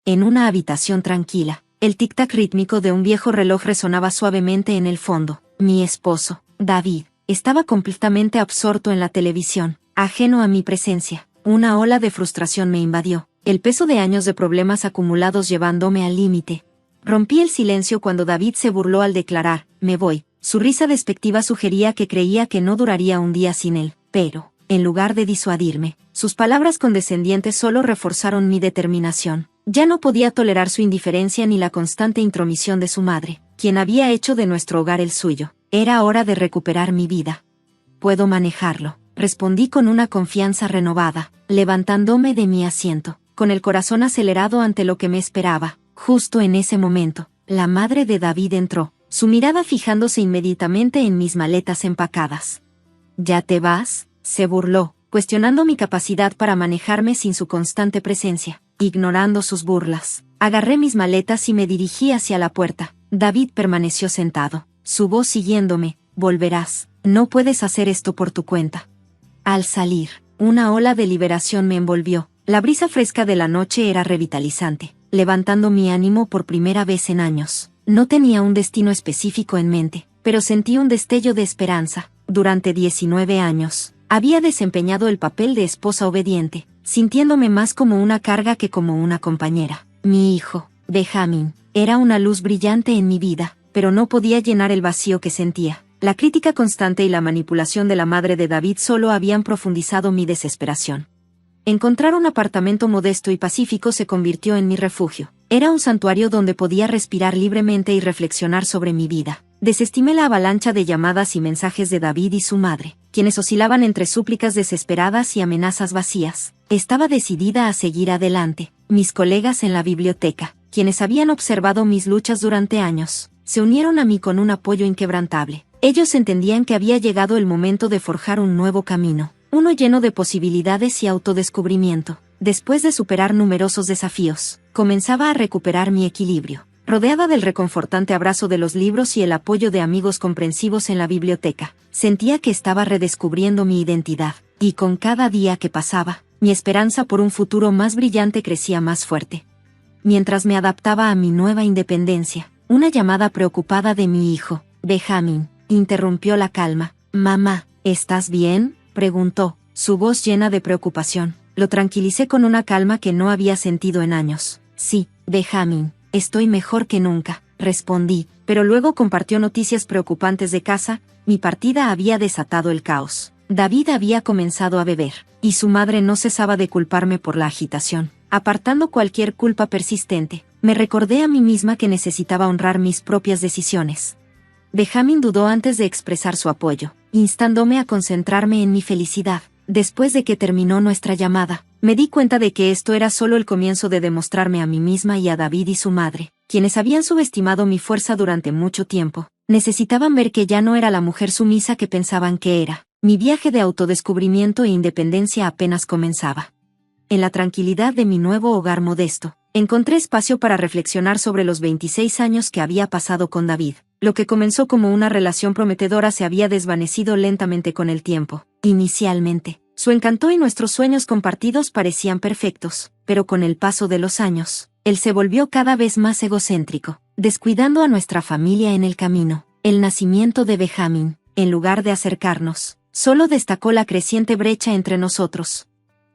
en una habitación tranquila. El tic-tac rítmico de un viejo reloj resonaba suavemente en el fondo. Mi esposo, David, estaba completamente absorto en la televisión, ajeno a mi presencia. Una ola de frustración me invadió, el peso de años de problemas acumulados llevándome al límite. Rompí el silencio cuando David se burló al declarar, me voy. Su risa despectiva sugería que creía que no duraría un día sin él, pero, en lugar de disuadirme, sus palabras condescendientes solo reforzaron mi determinación. Ya no podía tolerar su indiferencia ni la constante intromisión de su madre, quien había hecho de nuestro hogar el suyo. Era hora de recuperar mi vida. Puedo manejarlo, respondí con una confianza renovada, levantándome de mi asiento, con el corazón acelerado ante lo que me esperaba. Justo en ese momento, la madre de David entró, su mirada fijándose inmediatamente en mis maletas empacadas. ¿Ya te vas?, se burló, cuestionando mi capacidad para manejarme sin su constante presencia. Ignorando sus burlas, agarré mis maletas y me dirigí hacia la puerta. David permaneció sentado, su voz siguiéndome, volverás, no puedes hacer esto por tu cuenta. Al salir, una ola de liberación me envolvió, la brisa fresca de la noche era revitalizante, levantando mi ánimo por primera vez en años. No tenía un destino específico en mente, pero sentí un destello de esperanza. Durante 19 años, había desempeñado el papel de esposa obediente, sintiéndome más como una carga que como una compañera. Mi hijo, Benjamín, era una luz brillante en mi vida, pero no podía llenar el vacío que sentía. La crítica constante y la manipulación de la madre de David solo habían profundizado mi desesperación. Encontrar un apartamento modesto y pacífico se convirtió en mi refugio. Era un santuario donde podía respirar libremente y reflexionar sobre mi vida. Desestimé la avalancha de llamadas y mensajes de David y su madre, quienes oscilaban entre súplicas desesperadas y amenazas vacías. Estaba decidida a seguir adelante. Mis colegas en la biblioteca, quienes habían observado mis luchas durante años, se unieron a mí con un apoyo inquebrantable. Ellos entendían que había llegado el momento de forjar un nuevo camino, uno lleno de posibilidades y autodescubrimiento. Después de superar numerosos desafíos, comenzaba a recuperar mi equilibrio. Rodeada del reconfortante abrazo de los libros y el apoyo de amigos comprensivos en la biblioteca, sentía que estaba redescubriendo mi identidad, y con cada día que pasaba, mi esperanza por un futuro más brillante crecía más fuerte. Mientras me adaptaba a mi nueva independencia, una llamada preocupada de mi hijo, Benjamín, interrumpió la calma. «Mamá, ¿estás bien?», preguntó, su voz llena de preocupación. Lo tranquilicé con una calma que no había sentido en años. «Sí, Benjamín, estoy mejor que nunca», respondí, pero luego compartió noticias preocupantes de casa. Mi partida había desatado el caos. David había comenzado a beber, y su madre no cesaba de culparme por la agitación. Apartando cualquier culpa persistente, me recordé a mí misma que necesitaba honrar mis propias decisiones. Benjamín dudó antes de expresar su apoyo, instándome a concentrarme en mi felicidad. Después de que terminó nuestra llamada, me di cuenta de que esto era solo el comienzo de demostrarme a mí misma y a David y su madre, quienes habían subestimado mi fuerza durante mucho tiempo. Necesitaban ver que ya no era la mujer sumisa que pensaban que era. Mi viaje de autodescubrimiento e independencia apenas comenzaba. En la tranquilidad de mi nuevo hogar modesto, encontré espacio para reflexionar sobre los 26 años que había pasado con David. Lo que comenzó como una relación prometedora se había desvanecido lentamente con el tiempo. Inicialmente, su encanto y nuestros sueños compartidos parecían perfectos, pero con el paso de los años, él se volvió cada vez más egocéntrico, descuidando a nuestra familia en el camino. El nacimiento de Benjamín, en lugar de acercarnos, solo destacó la creciente brecha entre nosotros.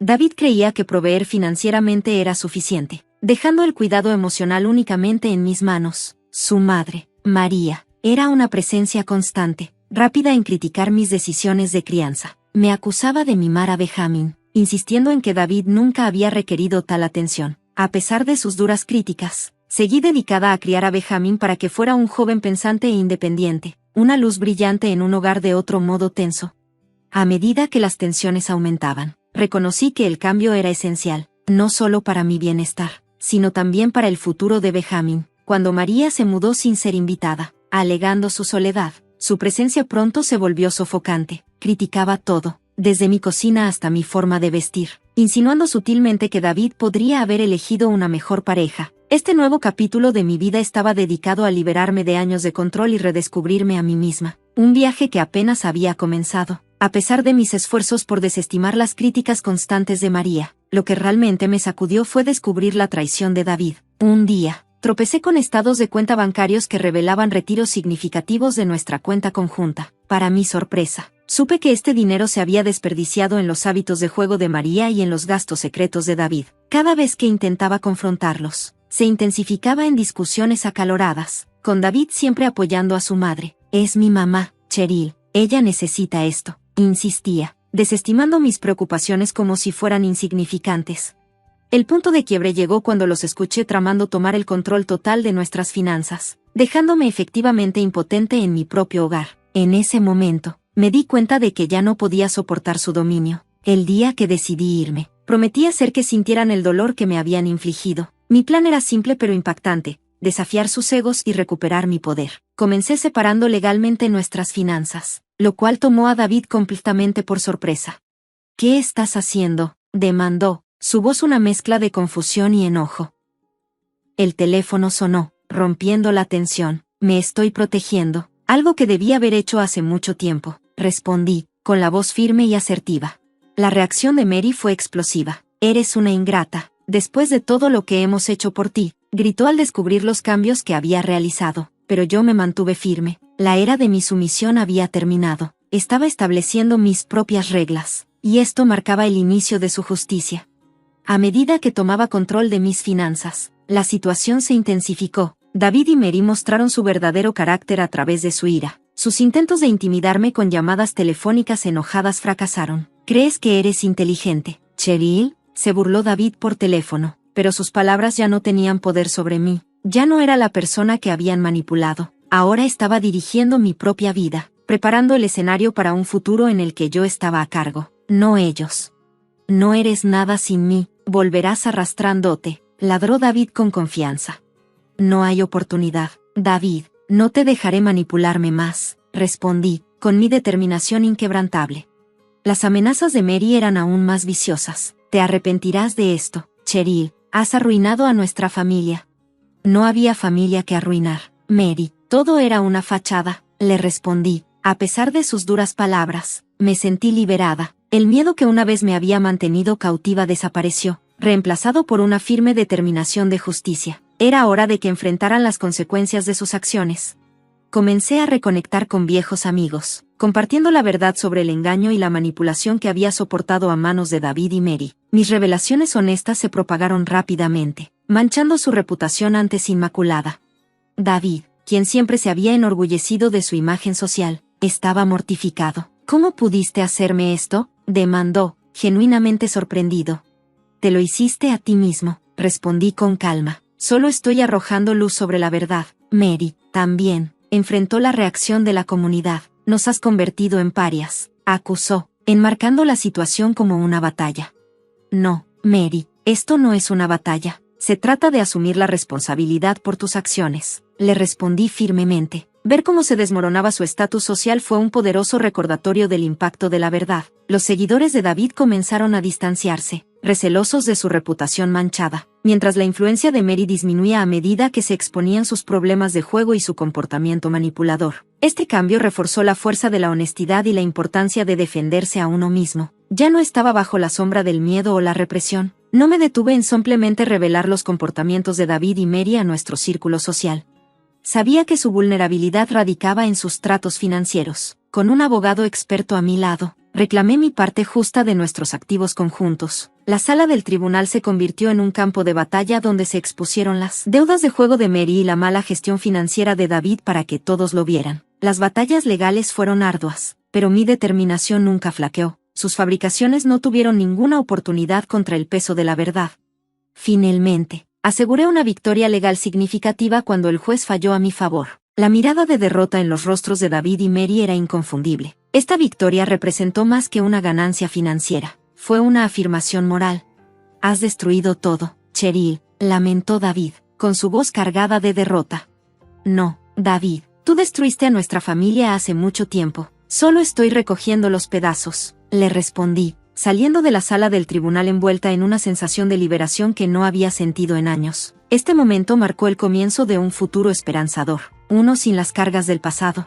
David creía que proveer financieramente era suficiente, dejando el cuidado emocional únicamente en mis manos. Su madre, María, era una presencia constante, rápida en criticar mis decisiones de crianza. Me acusaba de mimar a Benjamín, insistiendo en que David nunca había requerido tal atención. A pesar de sus duras críticas, seguí dedicada a criar a Benjamín para que fuera un joven pensante e independiente, una luz brillante en un hogar de otro modo tenso. A medida que las tensiones aumentaban, reconocí que el cambio era esencial, no solo para mi bienestar, sino también para el futuro de Benjamín. Cuando María se mudó sin ser invitada, alegando su soledad, su presencia pronto se volvió sofocante. Criticaba todo, desde mi cocina hasta mi forma de vestir, insinuando sutilmente que David podría haber elegido una mejor pareja. Este nuevo capítulo de mi vida estaba dedicado a liberarme de años de control y redescubrirme a mí misma, un viaje que apenas había comenzado. A pesar de mis esfuerzos por desestimar las críticas constantes de María, lo que realmente me sacudió fue descubrir la traición de David. Un día, tropecé con estados de cuenta bancarios que revelaban retiros significativos de nuestra cuenta conjunta. Para mi sorpresa, supe que este dinero se había desperdiciado en los hábitos de juego de María y en los gastos secretos de David. Cada vez que intentaba confrontarlos, se intensificaba en discusiones acaloradas, con David siempre apoyando a su madre. Es mi mamá, Cheryl, ella necesita esto, insistía, desestimando mis preocupaciones como si fueran insignificantes. El punto de quiebre llegó cuando los escuché tramando tomar el control total de nuestras finanzas, dejándome efectivamente impotente en mi propio hogar. En ese momento, me di cuenta de que ya no podía soportar su dominio. El día que decidí irme, prometí hacer que sintieran el dolor que me habían infligido. Mi plan era simple pero impactante: desafiar sus egos y recuperar mi poder. Comencé separando legalmente nuestras finanzas, lo cual tomó a David completamente por sorpresa. ¿Qué estás haciendo?, demandó, su voz una mezcla de confusión y enojo. El teléfono sonó, rompiendo la tensión. Me estoy protegiendo, algo que debía haber hecho hace mucho tiempo, respondí, con la voz firme y asertiva. La reacción de Mary fue explosiva. Eres una ingrata. Después de todo lo que hemos hecho por ti, gritó al descubrir los cambios que había realizado. Pero yo me mantuve firme. La era de mi sumisión había terminado. Estaba estableciendo mis propias reglas, y esto marcaba el inicio de su justicia. A medida que tomaba control de mis finanzas, la situación se intensificó. David y Mary mostraron su verdadero carácter a través de su ira. Sus intentos de intimidarme con llamadas telefónicas enojadas fracasaron. ¿Crees que eres inteligente, Cheryl?, se burló David por teléfono, pero sus palabras ya no tenían poder sobre mí. Ya no era la persona que habían manipulado. Ahora estaba dirigiendo mi propia vida, preparando el escenario para un futuro en el que yo estaba a cargo, no ellos. No eres nada sin mí, volverás arrastrándote, ladró David con confianza. No hay oportunidad, David, no te dejaré manipularme más, respondí, con mi determinación inquebrantable. Las amenazas de Mary eran aún más viciosas. Te arrepentirás de esto, Cheryl, has arruinado a nuestra familia. No había familia que arruinar, Mary, todo era una fachada, le respondí. A pesar de sus duras palabras, me sentí liberada. El miedo que una vez me había mantenido cautiva desapareció, reemplazado por una firme determinación de justicia. Era hora de que enfrentaran las consecuencias de sus acciones. Comencé a reconectar con viejos amigos, compartiendo la verdad sobre el engaño y la manipulación que había soportado a manos de David y Mary. Mis revelaciones honestas se propagaron rápidamente, manchando su reputación antes inmaculada. David, quien siempre se había enorgullecido de su imagen social, estaba mortificado. ¿Cómo pudiste hacerme esto?, demandó, genuinamente sorprendido. Te lo hiciste a ti mismo, respondí con calma. Solo estoy arrojando luz sobre la verdad. Mary, también, enfrentó la reacción de la comunidad. Nos has convertido en parias, acusó, enmarcando la situación como una batalla. No, Mary, esto no es una batalla. Se trata de asumir la responsabilidad por tus acciones, le respondí firmemente. Ver cómo se desmoronaba su estatus social fue un poderoso recordatorio del impacto de la verdad. Los seguidores de David comenzaron a distanciarse, recelosos de su reputación manchada, mientras la influencia de Mary disminuía a medida que se exponían sus problemas de juego y su comportamiento manipulador. Este cambio reforzó la fuerza de la honestidad y la importancia de defenderse a uno mismo. Ya no estaba bajo la sombra del miedo o la represión. No me detuve en simplemente revelar los comportamientos de David y Mary a nuestro círculo social. Sabía que su vulnerabilidad radicaba en sus tratos financieros. Con un abogado experto a mi lado, reclamé mi parte justa de nuestros activos conjuntos. La sala del tribunal se convirtió en un campo de batalla donde se expusieron las deudas de juego de Mary y la mala gestión financiera de David para que todos lo vieran. Las batallas legales fueron arduas, pero mi determinación nunca flaqueó. Sus fabricaciones no tuvieron ninguna oportunidad contra el peso de la verdad. Finalmente, aseguré una victoria legal significativa cuando el juez falló a mi favor. La mirada de derrota en los rostros de David y Mary era inconfundible. Esta victoria representó más que una ganancia financiera. Fue una afirmación moral. Has destruido todo, Cheryl, lamentó David, con su voz cargada de derrota. No, David, tú destruiste a nuestra familia hace mucho tiempo. Solo estoy recogiendo los pedazos, le respondí, saliendo de la sala del tribunal envuelta en una sensación de liberación que no había sentido en años. Este momento marcó el comienzo de un futuro esperanzador, uno sin las cargas del pasado.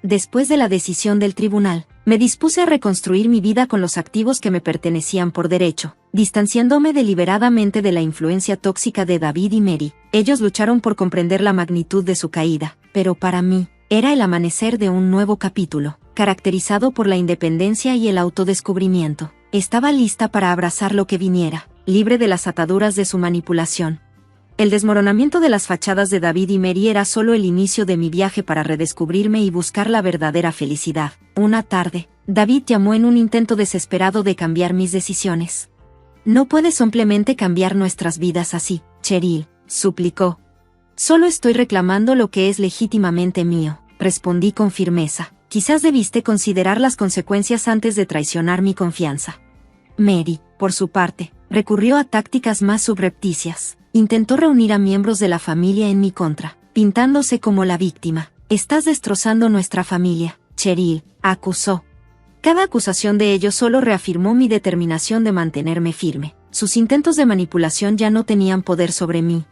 Después de la decisión del tribunal, Me dispuse a reconstruir mi vida con los activos que me pertenecían por derecho, distanciándome deliberadamente de la influencia tóxica de David y Mary. Ellos lucharon por comprender la magnitud de su caída, pero para mí, era el amanecer de un nuevo capítulo, caracterizado por la independencia y el autodescubrimiento. Estaba lista para abrazar lo que viniera, libre de las ataduras de su manipulación. El desmoronamiento de las fachadas de David y Mary era solo el inicio de mi viaje para redescubrirme y buscar la verdadera felicidad. Una tarde, David llamó en un intento desesperado de cambiar mis decisiones. No puedes simplemente cambiar nuestras vidas así, Cheryl, suplicó. Solo estoy reclamando lo que es legítimamente mío, respondí con firmeza. Quizás debiste considerar las consecuencias antes de traicionar mi confianza. Mary, por su parte, recurrió a tácticas más subrepticias. Intentó reunir a miembros de la familia en mi contra, pintándose como la víctima. Estás destrozando nuestra familia, Cheryl, acusó. Cada acusación de ellos solo reafirmó mi determinación de mantenerme firme. Sus intentos de manipulación ya no tenían poder sobre mí.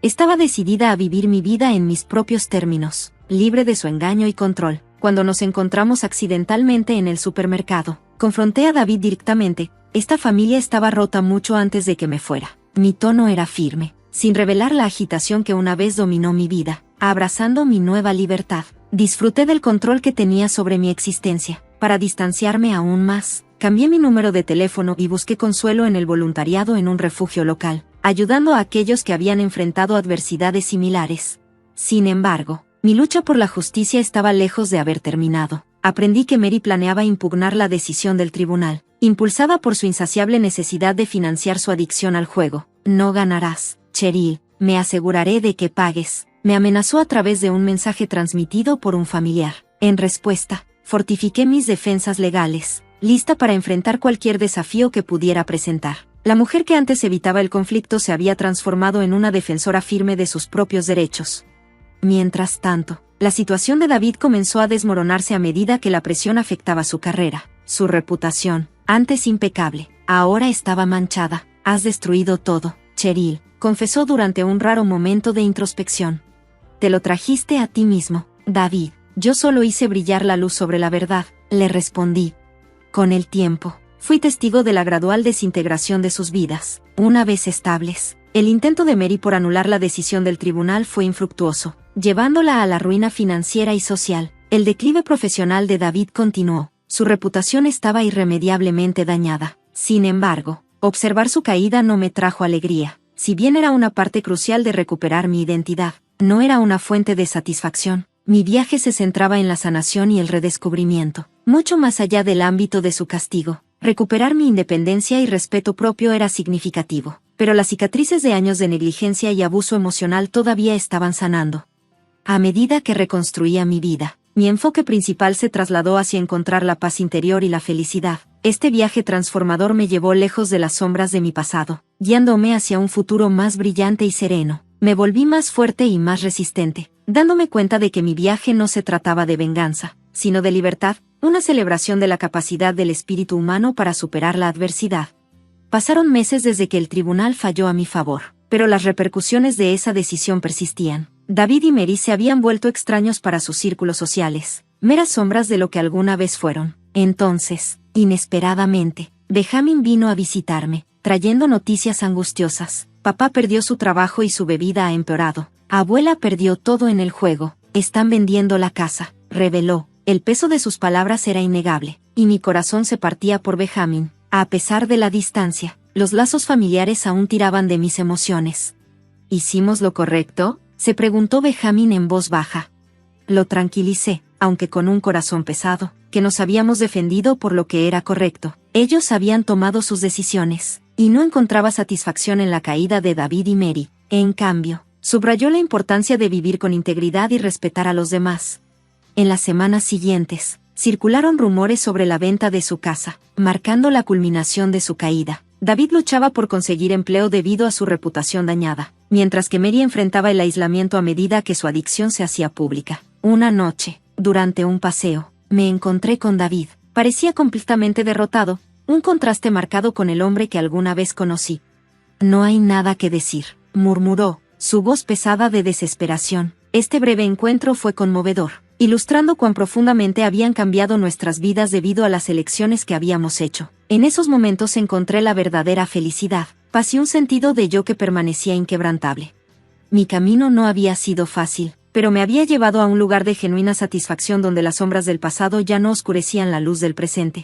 Estaba decidida a vivir mi vida en mis propios términos, libre de su engaño y control. Cuando nos encontramos accidentalmente en el supermercado, confronté a David directamente. Esta familia estaba rota mucho antes de que me fuera. Mi tono era firme, sin revelar la agitación que una vez dominó mi vida, abrazando mi nueva libertad. Disfruté del control que tenía sobre mi existencia. Para distanciarme aún más, cambié mi número de teléfono y busqué consuelo en el voluntariado en un refugio local, ayudando a aquellos que habían enfrentado adversidades similares. Sin embargo, mi lucha por la justicia estaba lejos de haber terminado. Aprendí que Mary planeaba impugnar la decisión del tribunal, impulsada por su insaciable necesidad de financiar su adicción al juego. No ganarás, Cheryl, me aseguraré de que pagues, me amenazó a través de un mensaje transmitido por un familiar. En respuesta, fortifiqué mis defensas legales, lista para enfrentar cualquier desafío que pudiera presentar. La mujer que antes evitaba el conflicto se había transformado en una defensora firme de sus propios derechos. Mientras tanto, la situación de David comenzó a desmoronarse a medida que la presión afectaba su carrera. Su reputación, antes impecable, ahora estaba manchada. Has destruido todo, Cheryl, confesó durante un raro momento de introspección. Te lo trajiste a ti mismo, David. Yo solo hice brillar la luz sobre la verdad, le respondí. Con el tiempo, fui testigo de la gradual desintegración de sus vidas. Una vez estables, el intento de Mary por anular la decisión del tribunal fue infructuoso, llevándola a la ruina financiera y social. El declive profesional de David continuó. Su reputación estaba irremediablemente dañada. Sin embargo, observar su caída no me trajo alegría. Si bien era una parte crucial de recuperar mi identidad, no era una fuente de satisfacción. Mi viaje se centraba en la sanación y el redescubrimiento, mucho más allá del ámbito de su castigo. Recuperar mi independencia y respeto propio era significativo, pero las cicatrices de años de negligencia y abuso emocional todavía estaban sanando. A medida que reconstruía mi vida, mi enfoque principal se trasladó hacia encontrar la paz interior y la felicidad. Este viaje transformador me llevó lejos de las sombras de mi pasado, guiándome hacia un futuro más brillante y sereno. Me volví más fuerte y más resistente, dándome cuenta de que mi viaje no se trataba de venganza, sino de libertad, una celebración de la capacidad del espíritu humano para superar la adversidad. Pasaron meses desde que el tribunal falló a mi favor, pero las repercusiones de esa decisión persistían. David y Mary se habían vuelto extraños para sus círculos sociales, meras sombras de lo que alguna vez fueron. Entonces, inesperadamente, Benjamin vino a visitarme, trayendo noticias angustiosas. Papá perdió su trabajo y su bebida ha empeorado. Abuela perdió todo en el juego. Están vendiendo la casa, reveló. El peso de sus palabras era innegable, y mi corazón se partía por Benjamin. A pesar de la distancia, los lazos familiares aún tiraban de mis emociones. ¿Hicimos lo correcto?, se preguntó Benjamin en voz baja. Lo tranquilicé, aunque con un corazón pesado, que nos habíamos defendido por lo que era correcto. Ellos habían tomado sus decisiones, y no encontraba satisfacción en la caída de David y Mary. En cambio, subrayó la importancia de vivir con integridad y respetar a los demás. En las semanas siguientes, circularon rumores sobre la venta de su casa, marcando la culminación de su caída. David luchaba por conseguir empleo debido a su reputación dañada, mientras que Mary enfrentaba el aislamiento a medida que su adicción se hacía pública. Una noche, durante un paseo, me encontré con David. Parecía completamente derrotado, un contraste marcado con el hombre que alguna vez conocí. No hay nada que decir, murmuró, su voz pesada de desesperación. Este breve encuentro fue conmovedor. ilustrando cuán profundamente habían cambiado nuestras vidas debido a las elecciones que habíamos hecho. En esos momentos encontré la verdadera felicidad, paz y un sentido de yo que permanecía inquebrantable. Mi camino no había sido fácil, pero me había llevado a un lugar de genuina satisfacción donde las sombras del pasado ya no oscurecían la luz del presente.